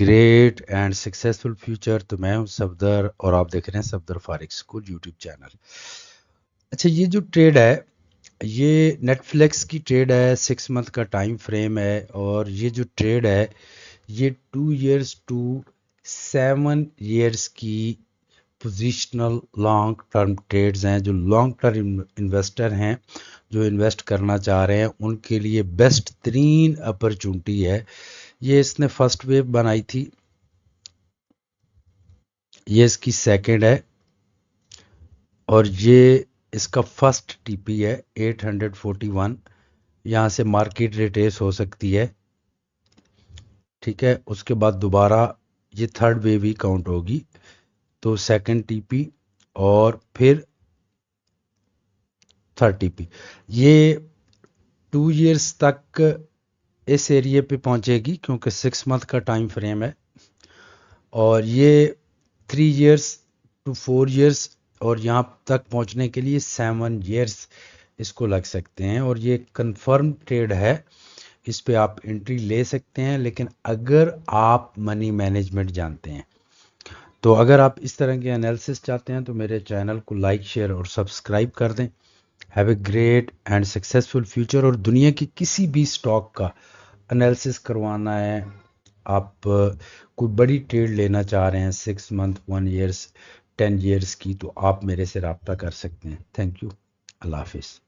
Great and successful future. तो मैं हूं सफदर और आप देख रहे हैं सफदर फारिक स्कूल यूट्यूब चैनल। अच्छा, ये जो ट्रेड है ये नेटफ्लिक्स की ट्रेड है, 6 मंथ का टाइम फ्रेम है। और ये जो ट्रेड है ये 2 years to 7 years की पोजिशनल लॉन्ग टर्म ट्रेड्स हैं। जो लॉन्ग टर्म इन्वेस्टर हैं, जो इन्वेस्ट करना चाह रहे हैं, उनके लिए बेस्ट तरीन अपॉर्चुनिटी है। ये इसने फर्स्ट वेव बनाई थी, ये इसकी सेकंड है और ये इसका फर्स्ट टीपी है 841। यहाँ से मार्केट रिट्रेस हो सकती है, ठीक है। उसके बाद दोबारा ये थर्ड वेव ही काउंट होगी, तो सेकंड टीपी और फिर थर्ड टीपी। ये 2 years तक इस एरिया पे पहुंचेगी क्योंकि 6 मंथ का टाइम फ्रेम है। और ये 3 years to 4 years और यहाँ तक पहुंचने के लिए 7 years इसको लग सकते हैं। और ये कंफर्म ट्रेड है, इस पे आप एंट्री ले सकते हैं, लेकिन अगर आप मनी मैनेजमेंट जानते हैं। तो अगर आप इस तरह के एनालिसिस चाहते हैं तो मेरे चैनल को लाइक, शेयर और सब्सक्राइब कर दें। Have a great and successful future. और दुनिया की किसी भी स्टॉक का एनालिसिस करवाना है, आप कोई बड़ी ट्रेड लेना चाह रहे हैं 6 मंथ, 1 years, 10 years की, तो आप मेरे से रब्ता कर सकते हैं। Thank you. अल्लाह हाफिज़।